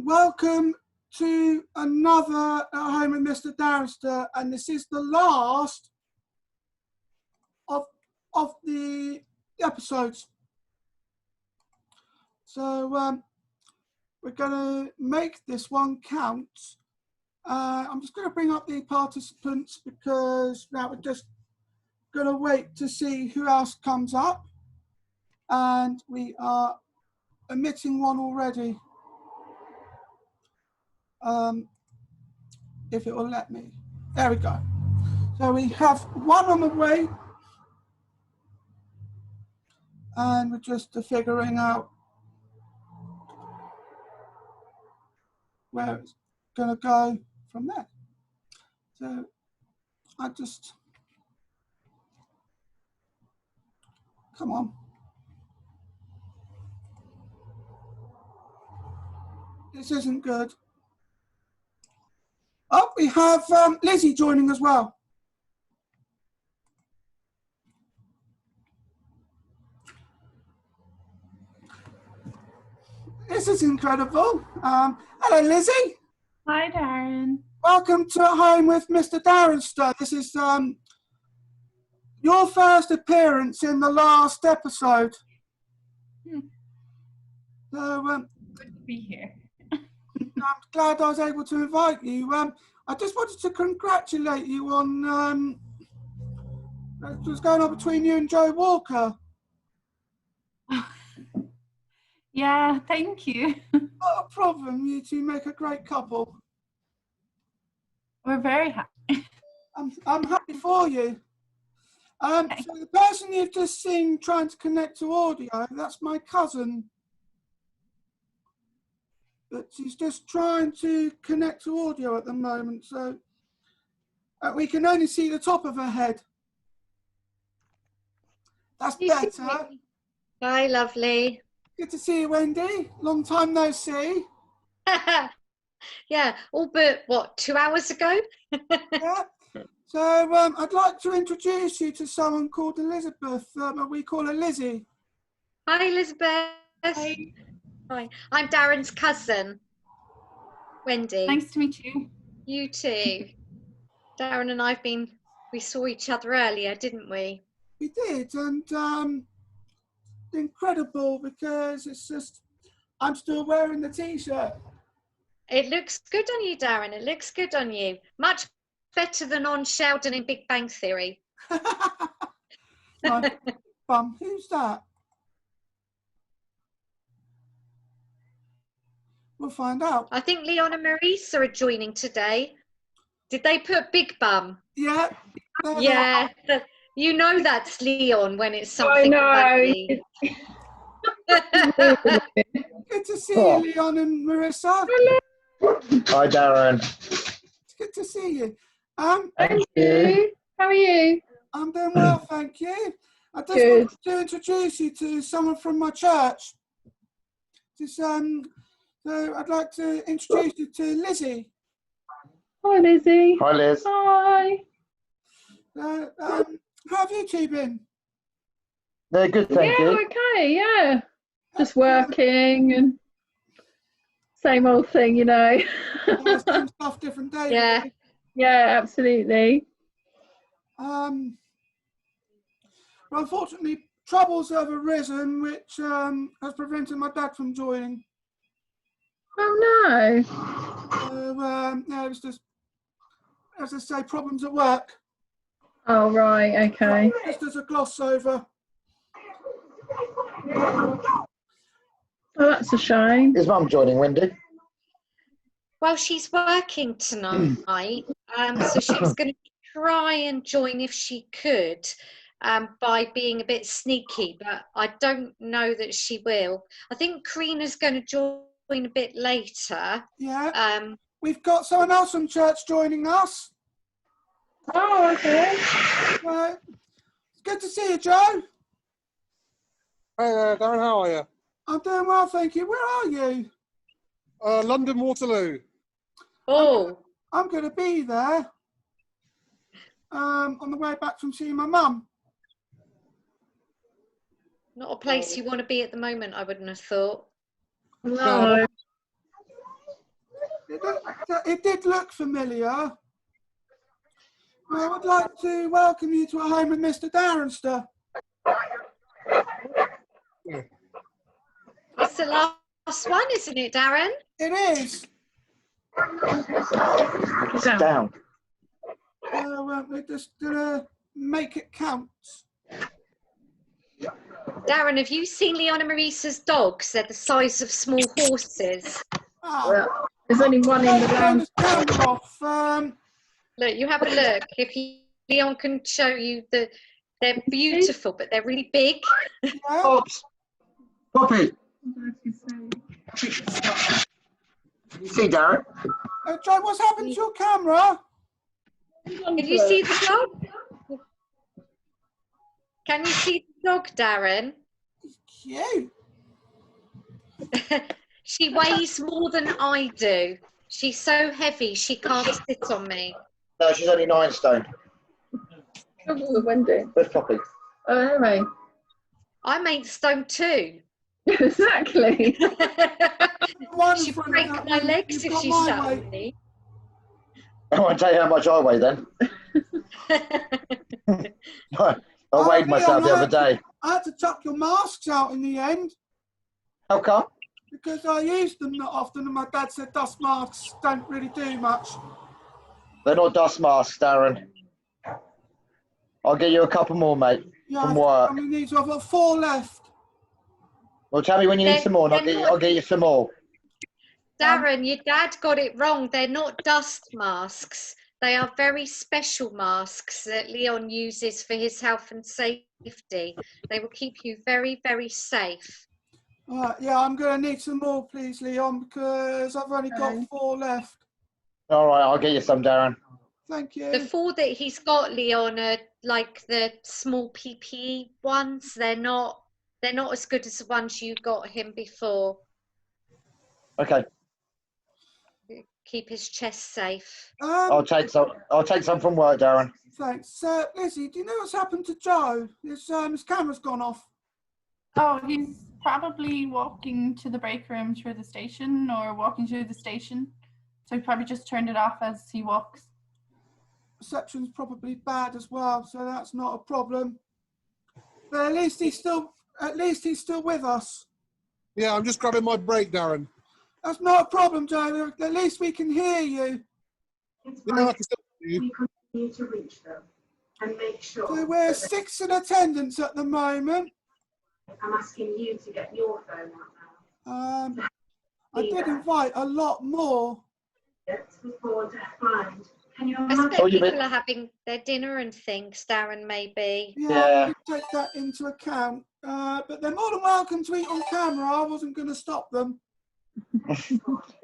Welcome to another At Home with Mr. Darenster, and this is the last of the episodes. So we're going to make this one count. I'm just going to bring up the participants because now we're just going to wait to see who else comes up, and we are omitting one already. If it will let me. There we go. So we have one on the way, and we're just figuring out where it's going to go from there. So I just, come on. This isn't good. Oh, we have Lizzie joining as well. This is incredible. Hello, Lizzie. Hi, Darren. Welcome to At Home with Mr. Darenster. This is your first appearance in the last episode. So, Good to be here. I'm glad I was able to invite you. I just wanted to congratulate you on what's going on between you and Joe Walker. Yeah, thank you. Not a problem. You two make a great couple. We're very happy. I'm happy for you. So the person you've just seen trying to connect to audio, that's my cousin. But she's just trying to connect to audio at the moment, so we can only see the top of her head. That's better. Hi, lovely. Good to see you, Wendy. Long time no see. Yeah, all but, what, 2 hours ago? Yeah. So I'd like to introduce you to someone called Elizabeth, but we call her Lizzie. Hi, Elizabeth. Hi. Hi. I'm Darren's cousin, Wendy. Nice to meet you. You too. Darren and we saw each other earlier, didn't we? We did, and incredible because it's just, I'm still wearing the t-shirt. It looks good on you, Darren. It looks good on you. Much better than on Sheldon in Big Bang Theory. Nice. Who's that? We'll find out. I think Leon and Marisa are joining today. Did they put Big Bum? Yeah. Yeah. You know that's Leon when it's something about me. Good to see you, Leon and Marisa. Hello. Hi, Darren. It's good to see you. Thank you. How are you? I'm doing well, thank you. I just Good. wanted to introduce you to someone from my church. Just, so I'd like to introduce you to Lizzie. Hi, Lizzie. Hi, Liz. Hi. How have you two been? They're good, thank you. Okay, yeah. Just working and same old thing, you know. Same stuff, different day. Yeah. Really. Yeah, absolutely. Well, unfortunately, troubles have arisen, which has prevented my dad from joining. Oh, no. So, yeah, it was just, as I say, problems at work. Oh, right, okay. Just as a gloss over. Oh, that's a shame. Is Mum joining, Wendy? Well, she's working tonight, so she was going to try and join if she could by being a bit sneaky, but I don't know that she will. I think Karina's going to join a bit later. Yeah. We've got someone else from church joining us. Oh, okay. It's good to see you, Joe. Hey there, Darren, how are you? I'm doing well, thank you. Where are you? London Waterloo. Oh, I'm going to be there on the way back from seeing my mum. not a place you want to be at the moment, I wouldn't have thought. No. It did look familiar. I would like to welcome you to our home with Mr. Darenster. It's the last one, isn't it, Darren? It is. Sit down. We're just gonna make it count. Darren, have you seen Leon and Marisa's dogs? They're the size of small horses. Well, there's only one in the Turn lounge. this camera off. Look, you have a look. If Leon can show you that they're beautiful, but they're really big. Yeah. Pops. Poppy. You see, Darren? Joe, what's happened to your camera? Can you see the dog? Can you see the dog, Darren? Cute. She weighs more than I do. She's so heavy, she can't sit on me. No, she's only 9 stone. Oh, Wendy. Where's Poppy? Oh, anyway. I'm 8 stone too. Exactly. She'd break my legs if she sat on me. I won't tell you how much I weigh then. I weighed myself the other day. I had to chuck your masks out in the end How come? because I used them not often, and my dad said dust masks don't really do much. They're not dust masks, Darren. I'll get you a couple more, mate, Yeah, from work. I'm gonna need to. I've got 4 left. Well, tell me when you need some more, and I'll get you some more. Darren, your dad got it wrong. They're not dust masks. They are very special masks that Leon uses for his health and safety. They will keep you very, very safe. Yeah, I'm gonna need some more, please, Leon, because I've only got 4 left. All right, I'll get you some, Darren. Thank you. The 4 that he's got, Leon, are like the small PPE ones. They're not as good as the ones you got him before. Okay, Keep his chest safe. I'll take some from work, Darren. Thanks. Lizzie, do you know what's happened to Joe? His camera's gone off. Oh, he's probably walking to the break room through the station or walking through the station. So he probably just turned it off as he walks. Reception's probably bad as well, so that's not a problem. But at least he's still with us. Yeah, I'm just grabbing my break, Darren. That's not a problem, Joe. At least we can hear you. You know, I can still hear you. We continue to reach them and make sure. So we're that 6 in attendance at the moment. I'm asking you to get your phone out now. I did invite a lot more. It's before deadline. Can you I imagine? expect people are having their dinner and things, Darren, maybe. Yeah, we take that into account. But they're more than welcome to eat on camera. I wasn't going to stop them.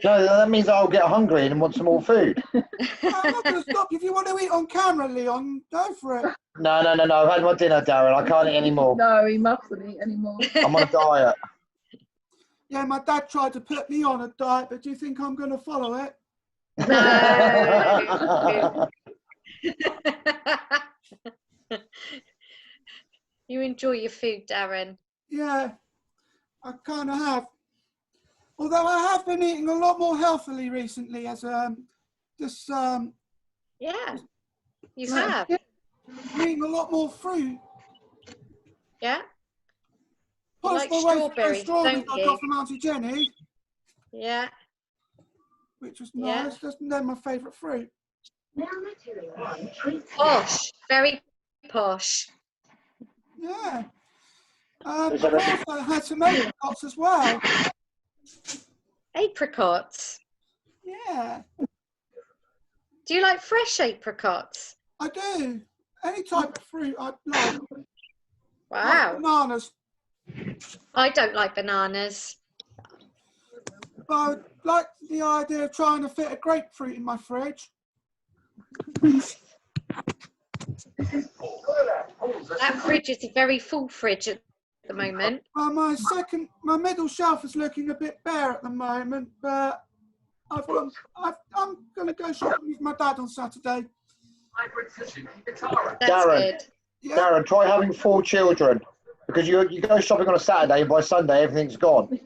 No, that means I'll get hungry and want some more food. I'm not going to stop you. If you want to eat on camera, Leon, go for it. No. I've had my dinner, Darren. I can't eat anymore. No, he mustn't eat anymore. I'm on a diet. Yeah, my dad tried to put me on a diet, but do you think I'm going to follow it? No. You enjoy your food, Darren. Yeah, I kind of have. Although I have been eating a lot more healthily recently, as Yeah, you have. eating a lot more fruit. Yeah, Plus like my weight for those strawberries, strawberries don't I you? got from Auntie Jenny, yeah. which was Yeah. nice. That's they're my favourite fruit. Now material one, treat Posh, very posh. Yeah. I've also had some apricots as well. Apricots. Yeah, Do you like fresh apricots? I do. Any type of fruit I like. Wow. Like bananas. I don't like bananas. But I would like the idea of trying to fit a grapefruit in my fridge. That fridge is a very full fridge at the moment. My middle shelf is looking a bit bare at the moment, but I'm going to go shopping with my dad on Saturday. That's Darren. good. Yeah. Darren, try having 4 children. Because you go shopping on a Saturday and by Sunday everything's gone.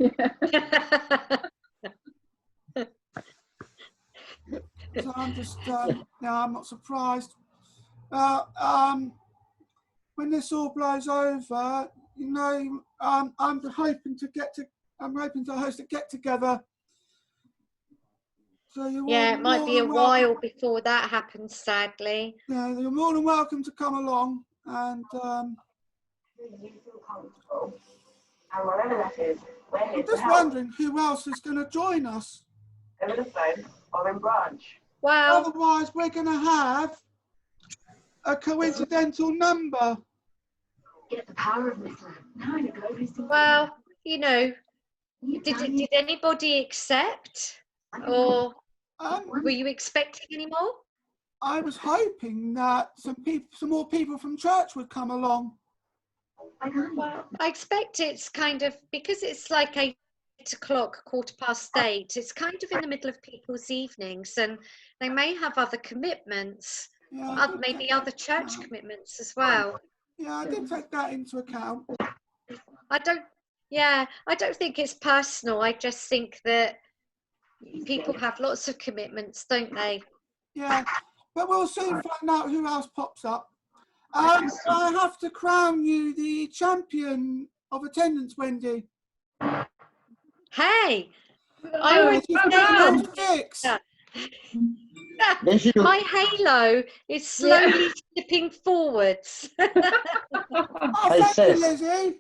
I'm just, I'm not surprised. When this all blows over, I'm hoping to host a get together. So it might be a while before that happens, sadly. Yeah, you're more than welcome to come along, and You feel comfortable. And wherever that is, we're here I'm to just help. wondering who else is going to join us. Over the phone or in branch. Well, Otherwise, we're going to have a coincidental number. Get the power of Mithra. Now I go visiting. well, did anybody accept, or were you expecting any more? I was hoping that some more people from church would come along. Well, I expect it's kind of, because it's like 8 o'clock, 8:15. It's kind of in the middle of people's evenings, and they may have other commitments, maybe other church commitments as well. Yeah, I did take that into account. I don't think it's personal. I just think that people have lots of commitments, don't they? Yeah, but we'll soon find out who else pops up. I have to crown you the champion of attendance, Wendy. Hey, I Oh, already well know. done. My halo is slowly slipping forwards. Oh, Hey, thank you, sis. Lizzie.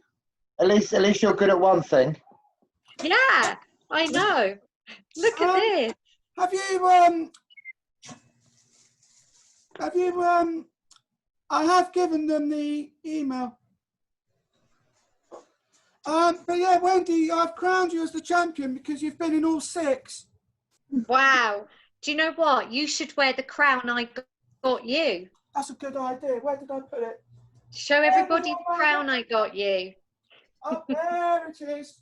At least you're good at one thing. Yeah, I know. Look at this. Have you I have given them the email. But yeah, Wendy, I've crowned you as the champion because you've been in all 6. Wow. Do you know what? You should wear the crown I got you. That's a good idea. Where did I put it? Show everybody the crown I got you. Oh, there it is.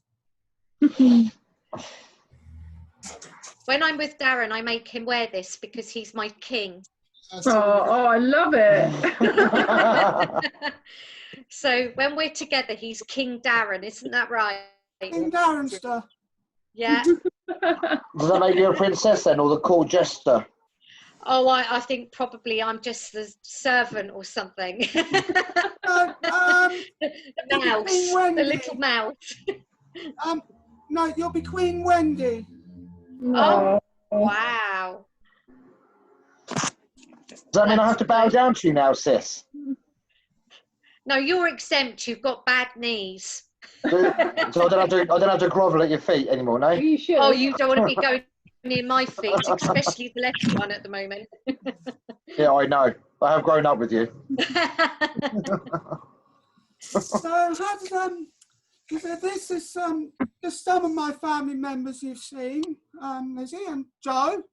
When I'm with Darren, I make him wear this because he's my king. Oh, I love it. So when we're together, he's King Darren, isn't that right? King Darenster. Yeah. Does that make you a princess then, or the court jester? Oh, I think probably I'm just the servant or something. The mouse, the little mouse. No, you'll be Queen Wendy. Oh, wow. Does that mean I have to bow down to you now, sis? No, you're exempt. You've got bad knees. So I don't have to grovel at your feet anymore, no? You should. Oh, you don't want to be going near my feet, especially the left one at the moment. Yeah, I know. I have grown up with you. So how did this is just some of my family members you've seen, Lizzie and Joe.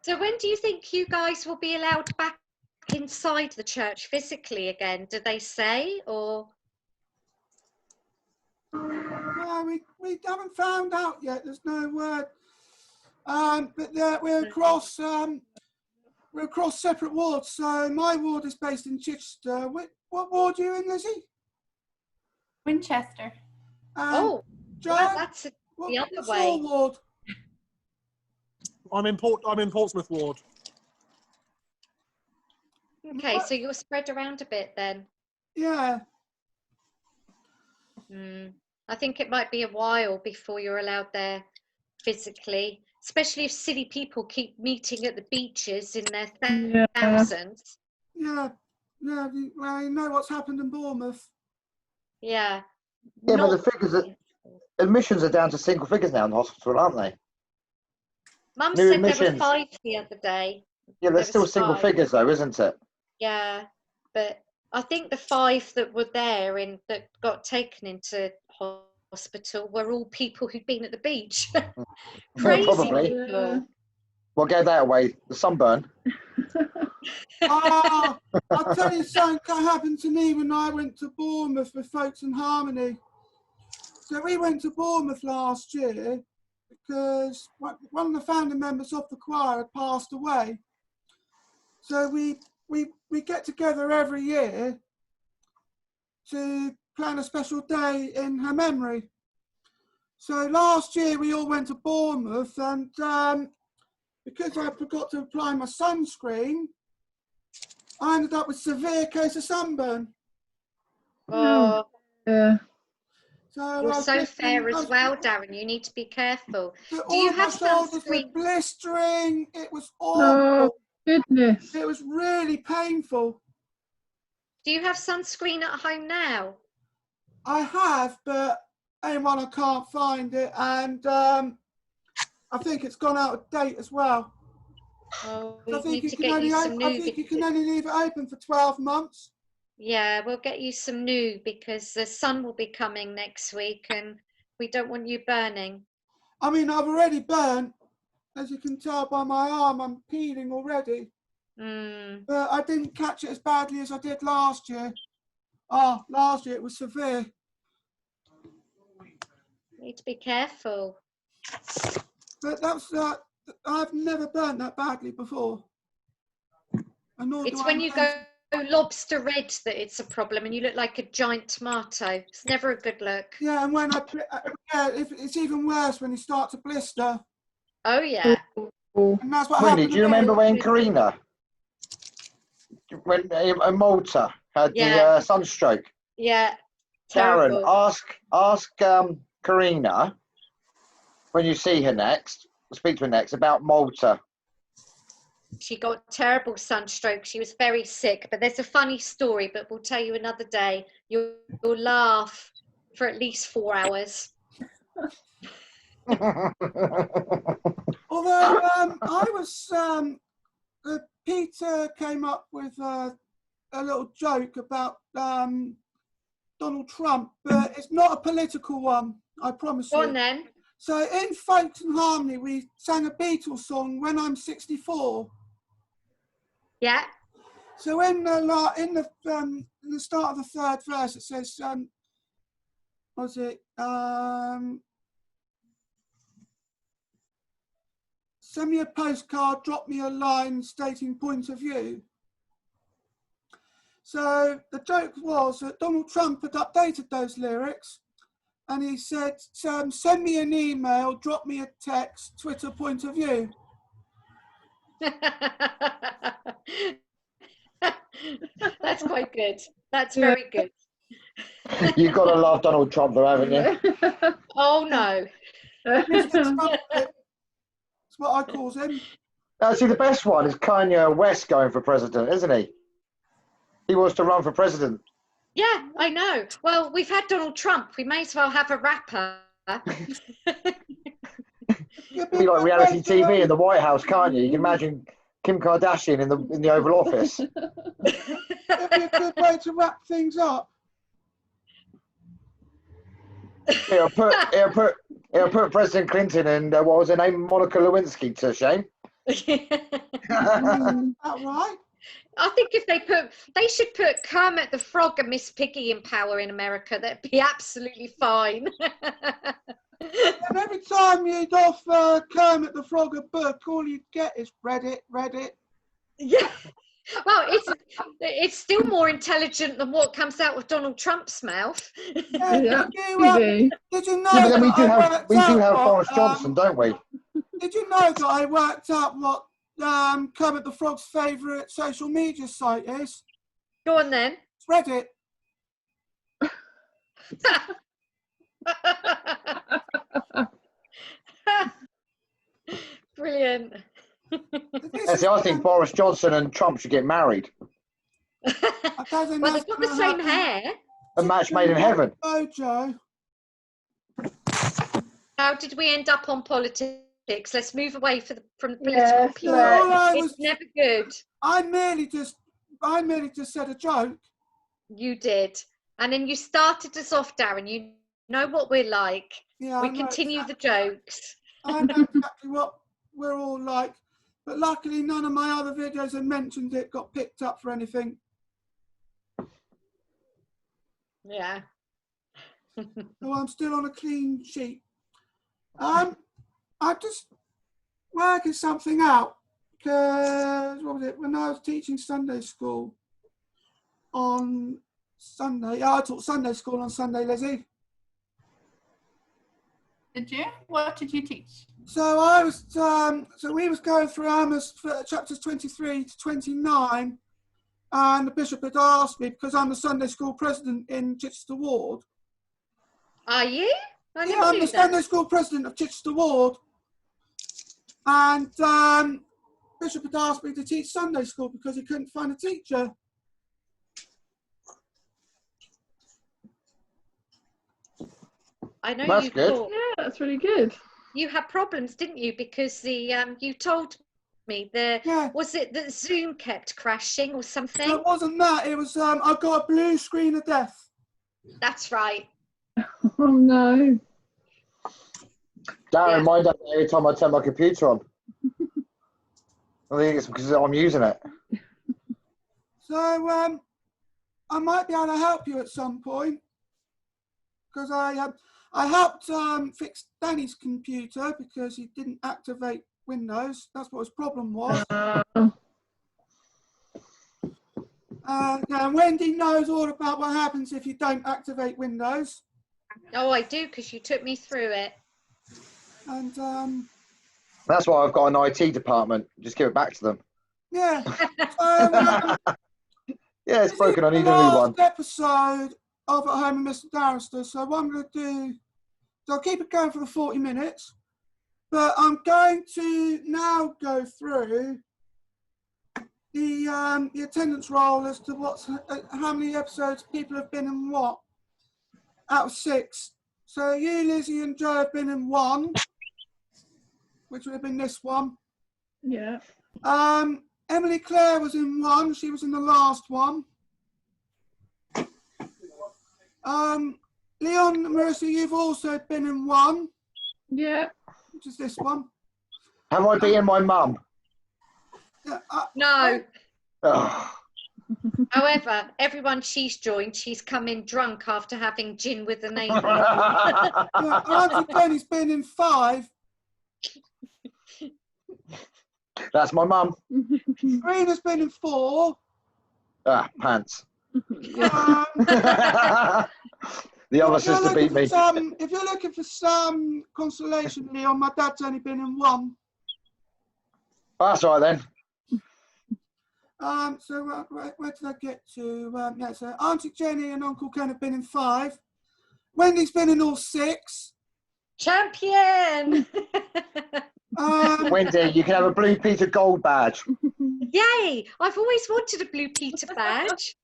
So when do you think you guys will be allowed back inside the church physically again? Do they say, or? Well, we haven't found out yet. There's no word. But we're across separate wards. So my ward is based in Chichester. What ward are you in, Lizzie? Winchester. Oh, Joe, well, that's the other what's way. your ward? I'm in Portsmouth ward. Okay, so you're spread around a bit then. Yeah. I think it might be a while before you're allowed there physically, especially if silly people keep meeting at the beaches in their thousands. Yeah. Well, you know what's happened in Bournemouth. Yeah. Yeah, but the figures, admissions are down to single figures now in the hospital, aren't they? Mum New said there were admissions. 5 the other day. Yeah, they're still single figures though, isn't it? Yeah, but I think the 5 that were there that got taken into hospital were all people who'd been at the beach. Crazy probably. people. We'll get that away. The sunburn. I'll tell you something that happened to me when I went to Bournemouth with Folks in Harmony. So we went to Bournemouth last year because one of the founding members of the choir had passed away. So we get together every year to plan a special day in her memory. So last year we all went to Bournemouth, and because I forgot to apply my sunscreen, I ended up with severe case of sunburn. Oh, Yeah. So you're I was so thinking, fair as well, Darren. You need to be careful. Do all you of my have shoulders were sunscreen? blistering. It was awful. Oh, goodness. It was really painful. Do you have sunscreen at home now? I have, but anyone, I can't find it, and I think it's gone out of date as well. Oh, I we think need to get you some new. you can only leave it open for 12 months. Yeah, we'll get you some new because the sun will be coming next week and we don't want you burning. I mean, I've already burnt. As you can tell by my arm, I'm peeling already. But I didn't catch it as badly as I did last year. Oh, last year it was severe. You need to be careful. But that's I've never burnt that badly before. And nor It's do when I you go lobster red that it's a problem and you look like a giant tomato. It's never a good look. Yeah, and when it's even worse when you start to blister. Oh, yeah. And that's what Winnie, happened. do you remember when Karina, when Malta had the sunstroke? Yeah. Darren, Terrible. ask Karina when you see her next, speak to her next, about Malta. She got terrible sunstroke. She was very sick. But there's a funny story, but we'll tell you another day. You'll laugh for at least 4 hours. Although I was, Peter came up with a little joke about Donald Trump, but it's not a political one, I promise you. Go on then. So in Folks and Harmony, we sang a Beatles song, When I'm 64. Yeah. So in the start of the third verse, it says, what's it? Send me a postcard, drop me a line stating point of view. So the joke was that Donald Trump had updated those lyrics and he said, send me an email, drop me a text, Twitter point of view. That's quite good. That's very good. You've got to love Donald Trump though, haven't you? Oh, no. That's what I call him. See, the best one is Kanye West going for president, isn't he? He wants to run for president. Yeah, I know. Well, we've had Donald Trump. We may as well have a rapper. It'd be like reality TV in the White House, can't you? You can imagine Kim Kardashian in the Oval Office. It'd be a good way to wrap things up. It'll put President Clinton and what was her name, Monica Lewinsky, to shame. That right? I think if they should put Kermit the Frog and Miss Piggy in power in America. That'd be absolutely fine. And every time you'd offer Kermit the Frog a book, all you'd get is Reddit. Yeah. Well, it's still more intelligent than what comes out of Donald Trump's mouth. Yeah, did you know? Yeah, but then we do have what, Boris Johnson, don't we? Did you know that I worked out what Kermit the Frog's favourite social media site is? Go on then. It's Reddit. Brilliant. I think Boris Johnson and Trump should get married. Well, they've got the same hair. A match made in heaven. Oh, Joe. How did we end up on politics? Let's move away from the political Yes, people. It's never good. I merely just said a joke. You did. And then you started us off, Darren. You know what we're like. Yeah, We continue the jokes. I know exactly what we're all like. But luckily, none of my other videos that mentioned it got picked up for anything. Yeah. So I'm still on a clean sheet. I'm just working something out because what was it? When I was teaching Sunday school on Sunday, I taught Sunday school on Sunday, Lizzie. Did you? What did you teach? So I was, so we was going through Amos chapters 23 to 29, and the bishop had asked me, because I'm the Sunday school president in Chichester Ward. Are you? I Yeah, never I'm knew the that. Sunday school president of Chichester Ward, and bishop had asked me to teach Sunday school because he couldn't find a teacher. I know That's you good. thought Yeah, that's really good. you had problems, didn't you? Because the you told me Yeah. was it that Zoom kept crashing or something? It wasn't that, it was, I got a blue screen of death. That's right. Oh no. Darren, Yeah. mine does it every time I turn my computer on. I think it's because I'm using it. So I might be able to help you at some point, because I helped fix Danny's computer because he didn't activate Windows. That's what his problem was. Now Wendy knows all about what happens if you don't activate Windows. Oh, I do, because you took me through it. And That's why I've got an IT department. Just give it back to them. yeah. So, Yeah, it's broken. I need the a new one. last episode of At Home with Mr. Darenster. So what I'm going to do, so I'll keep it going for the 40 minutes, but I'm going to now go through the attendance roll as to how many episodes people have been in what out of 6. So you, Lizzie, and Joe have been in 1, which would have been this one. Yeah. Emily Claire was in 1. She was in the last one. Leon, Marissa, you've also been in 1, Yeah. which is this one. Have I been my mum? Yeah, No. Oh. However, everyone she's joined, she's come in drunk after having gin with the neighbour. yeah, Auntie Jenny's been in 5. That's my mum. Karina's been in 4. Ah, pants. Um, The other if you're sister beat looking me. for if you're looking for some consolation, Leon, my dad's only been in 1. That's all right then. So where did I get to? Yeah, so Auntie Jenny and Uncle Ken have been in 5. Wendy's been in all 6. Champion! Wendy, you can have a Blue Peter Gold badge. Yay! I've always wanted a Blue Peter badge.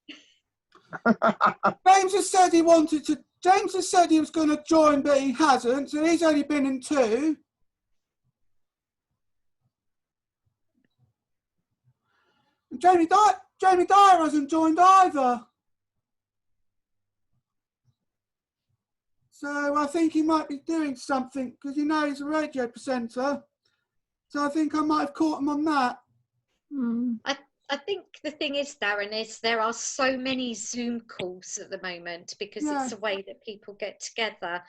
James has said he wanted to. James has said he was going to join, but he hasn't. So he's only been in 2. And Jamie Dyer hasn't joined either. So I think he might be doing something because he's a radio presenter. So I think I might have caught him on that. I think the thing is, Darren, is there are so many Zoom calls at the moment because it's a way that people get together.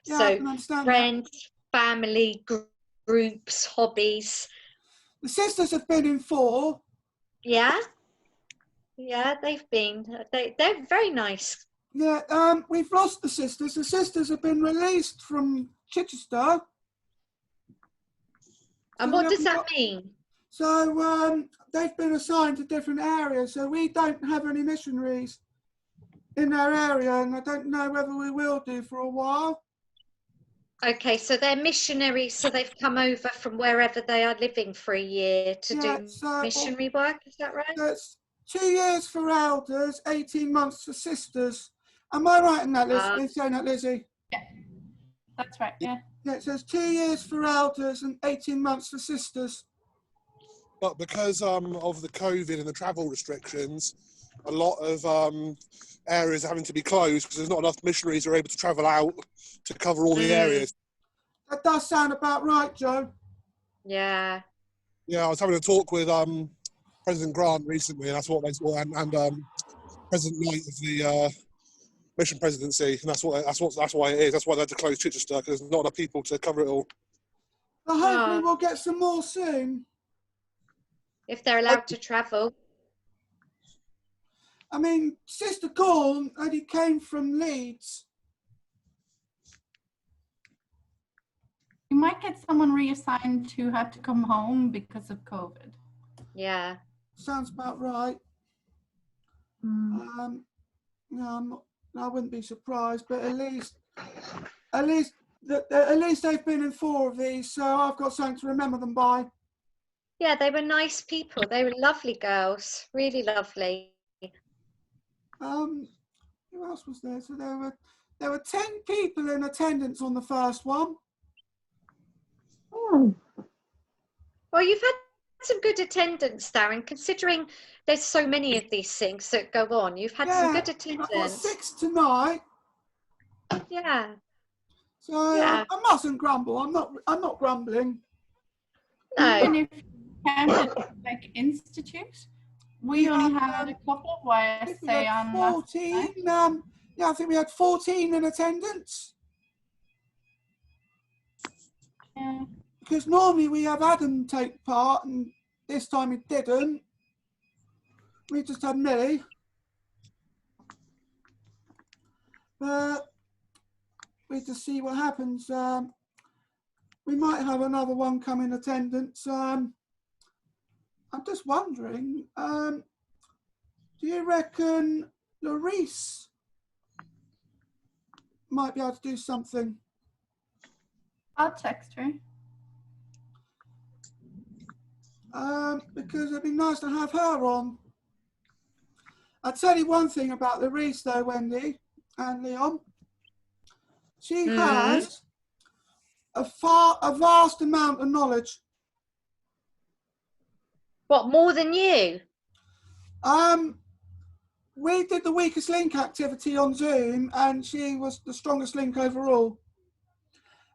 Yeah, so I can understand friends, family, groups, hobbies. The sisters have been in 4. Yeah, they've been. They're very nice. Yeah, we've lost the sisters. The sisters have been released from Chichester. And So what does that mean? So they've been assigned to different areas. So we don't have any missionaries in our area, and I don't know whether we will do for a while. Okay, so they're missionaries, so they've come over from wherever they are living for a year to do missionary work, is that right? So it's 2 years for elders, 18 months for sisters. Am I right in that, Lizzie? Yeah, that's right, yeah. Yeah, it says 2 years for elders and 18 months for sisters. But because of the COVID and the travel restrictions, a lot of areas are having to be closed because there's not enough missionaries who are able to travel out to cover all the areas. That does sound about right, Joe. Yeah. Yeah, I was having a talk with President Grant recently, and that's what they saw, and President Knight of the mission presidency, and that's why it is. That's why they had to close Chichester, because there's not enough people to cover it all. Well, hopefully we'll get some more soon. If they're allowed to travel. I mean, Sister Corn only came from Leeds. You might get someone reassigned who had to come home because of COVID. Yeah. Sounds about right. Mm. No, I wouldn't be surprised, but at least they've been in 4 of these, so I've got something to remember them by. Yeah, they were nice people. They were lovely girls, really lovely. Who else was there? So there were 10 people in attendance on the first one. Oh. Well, you've had some good attendance, Darren, considering there's so many of these things that go on. You've had some good attendance. I've got 6 tonight. Yeah. So Yeah. I mustn't grumble. I'm not grumbling. No. Even if you count it like institute, we only had a couple of YSA on last 14. night. Yeah, I think we had 14 in attendance. Yeah. Because normally we have Adam take part, and this time he didn't. We just had me. But we just see what happens. We might have another one come in attendance. I'm just wondering, do you reckon Larice might be able to do something? I'll text her. Because it'd be nice to have her on. I'll tell you one thing about Larice though, Wendy and Leon. She has a vast amount of knowledge. What, more than you? We did the weakest link activity on Zoom, and she was the strongest link overall.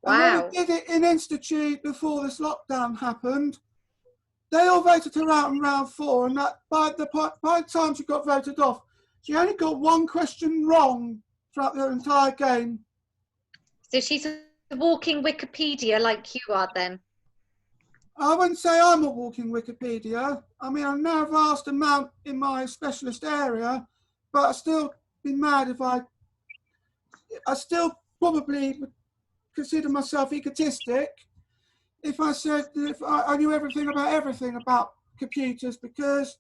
Wow. And when we did it in Institute before this lockdown happened, they all voted her out in round 4, and that by the time she got voted off, she only got 1 question wrong throughout the entire game. So she's a walking Wikipedia like you are then? I wouldn't say I'm a walking Wikipedia. I mean, I know a vast amount in my specialist area, but I'd still be mad if I still probably would consider myself egotistic if I said if I knew everything about computers, because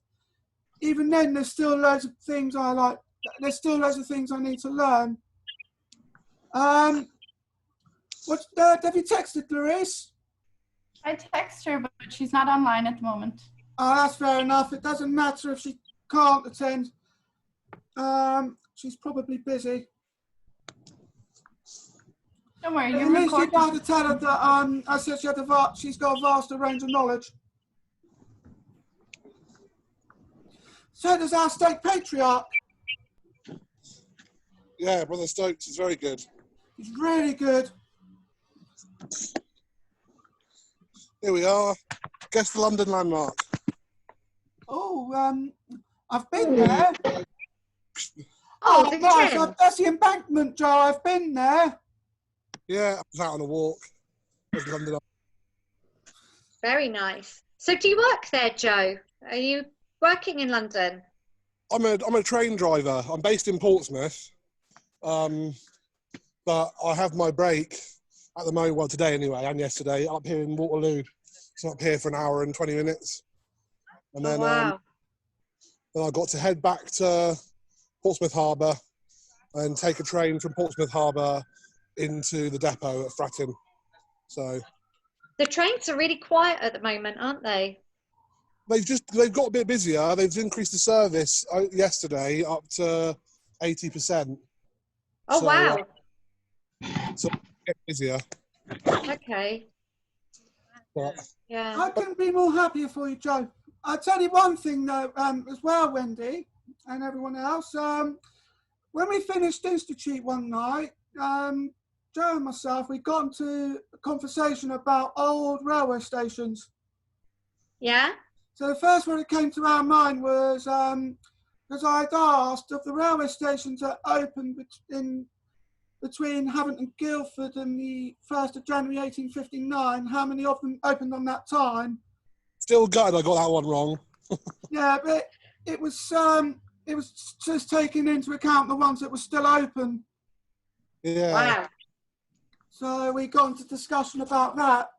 even then there's still loads of things I like. There's still loads of things I need to learn. Have you texted Clarice? I text her, but she's not online at the moment. Oh, that's fair enough. It doesn't matter if she can't attend. She's probably busy. Don't worry, At you're least you recording. got to tell her that I said she's got a vast range of knowledge. So does our state patriarch. Yeah, Brother Stokes is very good. He's really good. Here we are. Guess the London landmark. Oh, I've been there. Oh, the nice. gym. That's the embankment, Joe. I've been there. Yeah, I was out on a walk. There's London. Very nice. So do you work there, Joe? Are you working in London? I'm a train driver. I'm based in Portsmouth, but I have my break at the moment. Well, today anyway, and yesterday up here in Waterloo. So up here for an hour and 20 minutes, and then Wow. then I got to head back to Portsmouth Harbour and take a train from Portsmouth Harbour into the depot at Fratton. So The trains are really quiet at the moment, aren't they? they've got a bit busier. They've increased the service yesterday up to 80%. Oh, So, wow. So get busier. Okay. But Yeah. I couldn't be more happier for you, Joe. I'll tell you one thing though, as well, Wendy and everyone else. When we finished Institute one night, Joe and myself, we got into a conversation about old railway stations. Yeah? So the first one that came to our mind was, because I'd asked if the railway stations are open between Havant and Guildford and the 1st of January 1859, how many of them opened on that time? still gutted I got that one wrong. Yeah, but it was just taking into account the ones that were still open. Yeah. Wow. So we got into discussion about that.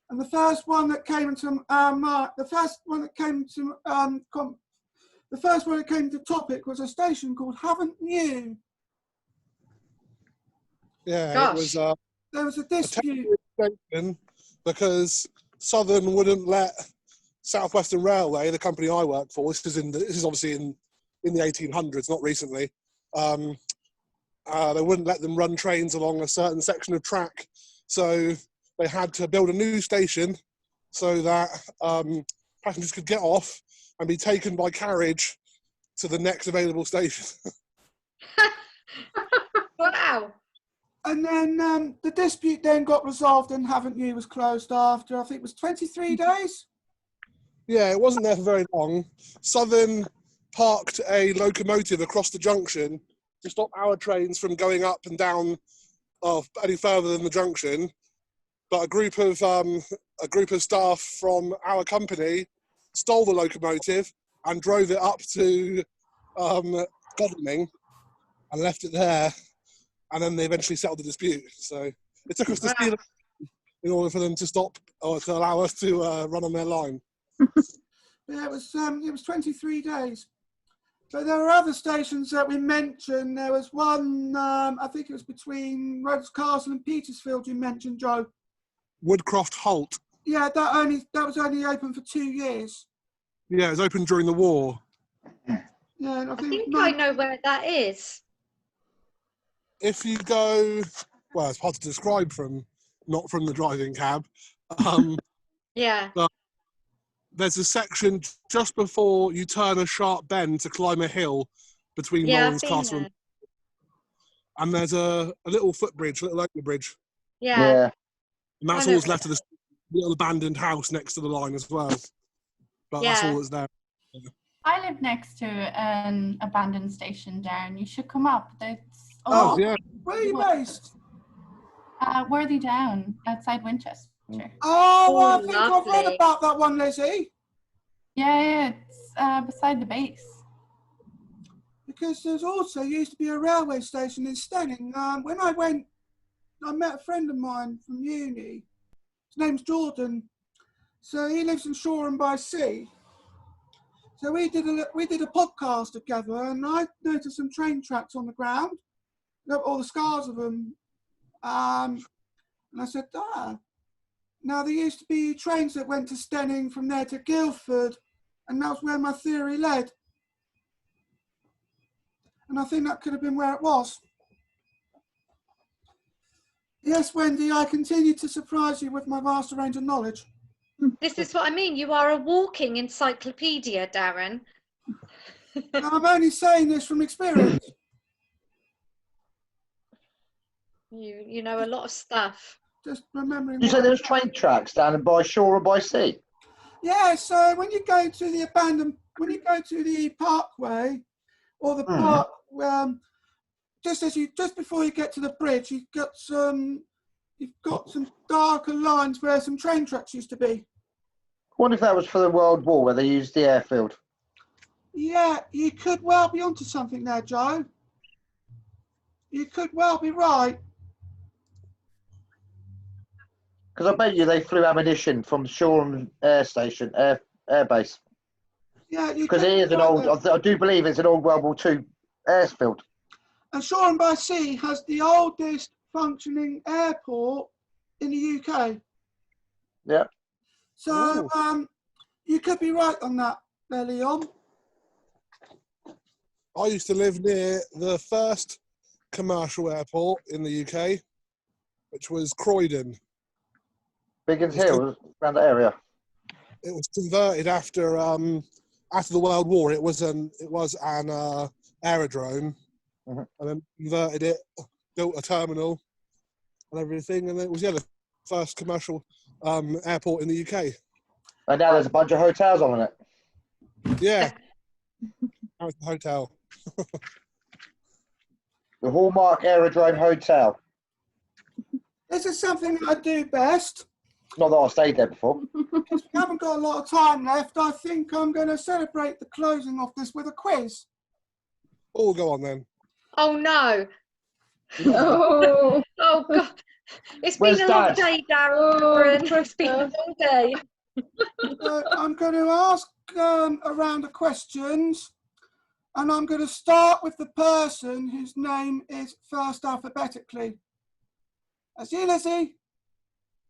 And the first one that came into topic was a station called Haven't You? Yeah, Gosh. it was There was a dispute. Because Southern wouldn't let South Western Railway, the company I work for, this is obviously in the 1800s, not recently. They wouldn't let them run trains along a certain section of track, so they had to build a new station so that passengers could get off and be taken by carriage to the next available station. Wow. And then the dispute then got resolved and Haven't You was closed after, I think it was 23 days. Yeah, it wasn't there for very long. Southern parked a locomotive across the junction to stop our trains from going up and down any further than the junction. But a group of staff from our company stole the locomotive and drove it up to Godalming and left it there. And then they eventually settled the dispute. So it took us to steal it in order for them to stop or to allow us to run on their line. Yeah, it was 23 days. But there were other stations that we mentioned. There was one, I think it was between Rhodes Castle and Petersfield you mentioned, Joe. Woodcroft Holt. Yeah, that was only open for 2 years. Yeah, it was open during the war. Yeah, and I think I know where that is. If you go, well, it's hard to describe not from the driving cab. Yeah. But there's a section just before you turn a sharp bend to climb a hill between Lawrence Castle and there's a little footbridge, a little open bridge. Yeah. And that's all that's left of the little abandoned house next to the line as well. But that's all that's there. I live next to an abandoned station, Darren. You should come up. Yeah. Where are you based? Worthy Down, outside Winchester. Oh, I think I've read about that one, Lizzie. Yeah, it's beside the base. Because there's also used to be a railway station in Stenning. When I went, I met a friend of mine from uni. His name's Jordan. So he lives in Shoreham by Sea. So we did a podcast together, and I noticed some train tracks on the ground, all the scars of them. And I said, now there used to be trains that went to Stenning from there to Guildford, and that's where my theory led. And I think that could have been where it was. Yes, Wendy, I continue to surprise you with my vast range of knowledge. This is what I mean. You are a walking encyclopedia, Darren. I'm only saying this from experience. You know a lot of stuff. Just remembering. You said there was train tracks down by shore or by sea? Yeah, so when you go to the parkway or the park, just before you get to the bridge, you've got some darker lines where some train tracks used to be. I wonder if that was for the World War where they used the airfield. Yeah, you could well be onto something there, Joe. You could well be right. Because I bet you they flew ammunition from Shoreham Air Station, Air Base. Yeah, because it is an old. I do believe it's an old World War II airfield. And Shoreham by Sea has the oldest functioning airport in the UK. Yeah. So you could be right on that, there, Leon. I used to live near the first commercial airport in the UK, which was Croydon. Biggins Hill, around that area. It was converted after the World War. It was an aerodrome, and then converted it, built a terminal, and everything, and it was the first commercial airport in the UK. And now there's a bunch of hotels on it. Yeah, now it's a hotel. The Hallmark Aerodrome Hotel. This is something that I do best. Not that I stayed there before. Because we haven't got a lot of time left, I think I'm going to celebrate the closing of this with a quiz. Oh, go on then. Oh no. Oh, Oh God. It's Where's been a long Dad? day, Oh, Darren. It's been a long day. I'm going to ask a round of questions, and I'm going to start with the person whose name is first alphabetically. That's you, Lizzie.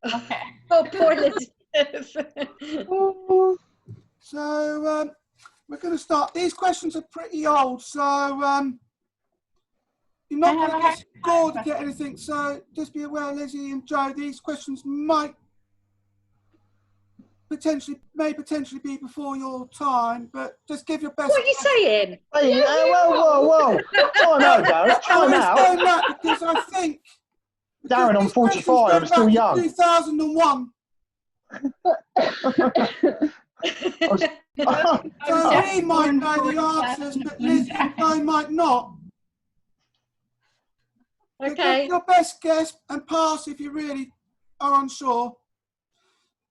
Okay. Oh, poor Elizabeth. So we're going to start. These questions are pretty old, so you're not going to get scored to get anything. So just be aware, Lizzie and Joe, these questions may potentially be before your time, but just give your best. What are you saying? Hey, whoa. Time out, Darren. Time I'm out. saying that because I think. Darren, I'm 45. I'm still young. 2001. So he might know the answers, but Lizzie and Joe might not. So Okay. give your best guess and pass if you really are unsure.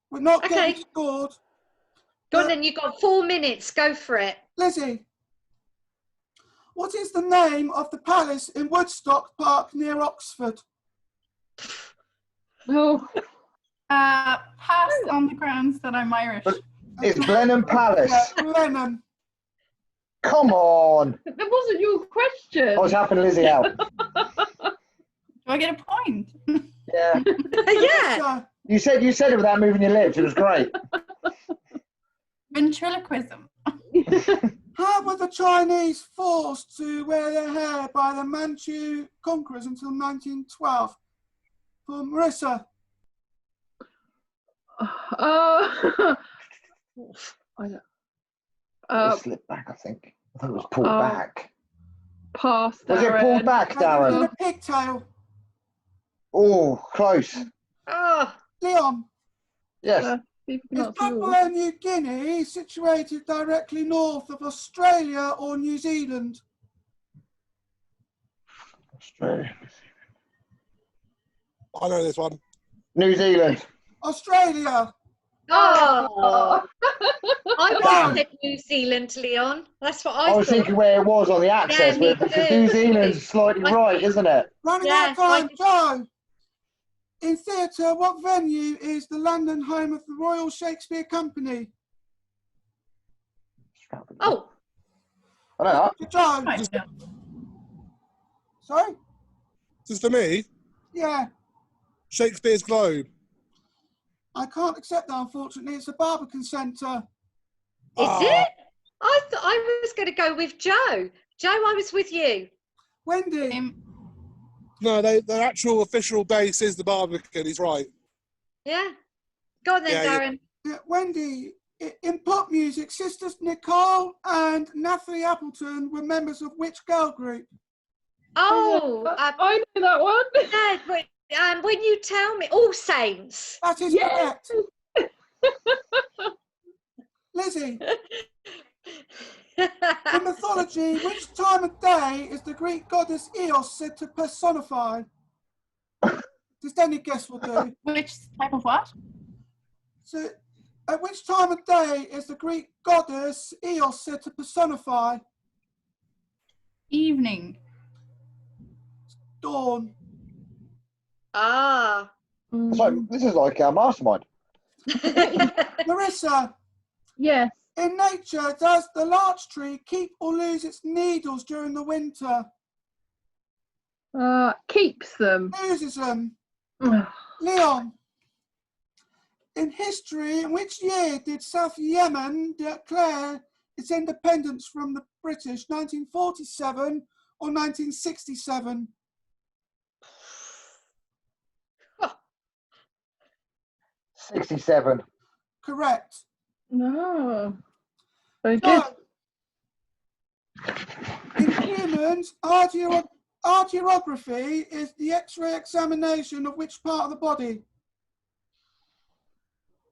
We're not getting scored. Go on then, you've got 4 minutes. Go for it. Lizzie, what is the name of the palace in Woodstock Park near Oxford? Oh, Pass on the grounds that I'm Irish. It's Blenheim Palace. Blenheim. Come on. that wasn't your question. I was helping Lizzie out. Do I get a point? Yeah. Yeah. You said it without moving your lips. It was great. Ventriloquism. How were the Chinese forced to wear their hair by the Manchu conquerors until 1912? For Marissa. I don't. It slipped back, I think. I thought it was pulled back. Pass, Darren. Was it pulled back, Darren? A pigtail. Oh, close. Oh. Leon. Yes. Is Papua New Guinea situated directly north of Australia or New Zealand? Australia. I know this one. New Zealand. Australia. Oh. I would have said New Zealand, Leon. That's what I was thought. thinking where it was on the axis, Yeah, because New Zealand's slightly right, isn't it? Running out of time, Joe. In theatre, what venue is the London home of the Royal Shakespeare Company? Oh. I don't know. Joe. Sorry? This is for me? Yeah. Shakespeare's Globe. I can't accept that, unfortunately. It's a Barbican Centre. Is it? I thought I was going to go with Joe. Joe, I was with you. Wendy. No, their actual official base is the Barbican. He's right. Yeah. Go on then, Darren. Yeah, Wendy, in pop music, sisters Nicole and Natalie Appleton were members of which girl group? Oh, I know that one. Yeah, but, when you tell me, All Saints. That is correct. Lizzie. In mythology, which time of day is the Greek goddess Eos said to personify? Just any guess will do. Which type of what? So, at which time of day is the Greek goddess Eos said to personify? Evening. Dawn. Ah. So this is like our mastermind. Marissa. Yes. In nature, does the larch tree keep or lose its needles during the winter? Keeps them. Loses them. Leon. In history, in which year did South Yemen declare its independence from the British? 1947 or 1967? Oh. 67. Correct. No. Very good. In humans, arterography is the X-ray examination of which part of the body?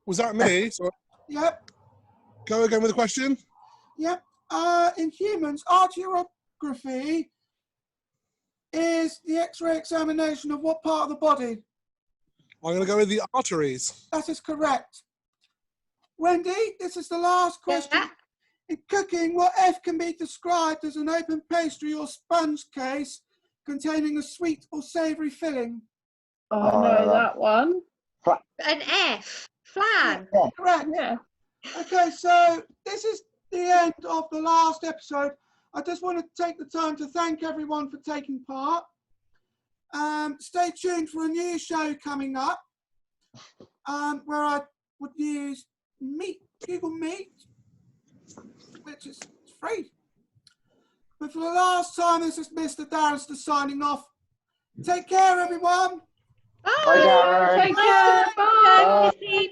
Was that me? Sorry. Yep. Go again with the question. Yep. In humans, arterography is the X-ray examination of what part of the body? I'm going to go with the arteries. That is correct. Wendy, this is the last question. Yeah. In cooking, what F can be described as an open pastry or sponge case containing a sweet or savoury filling? Oh, I know that one. An F. Flan. Yeah. Correct. Yeah. Okay, so this is the end of the last episode. I just want to take the time to thank everyone for taking part. Stay tuned for a new show coming up where I would use Google Meet, which is free. But for the last time, this is Mr. Darenster signing off. Take care, everyone. Bye. Bye, Darren. Take care. Bye. Bye.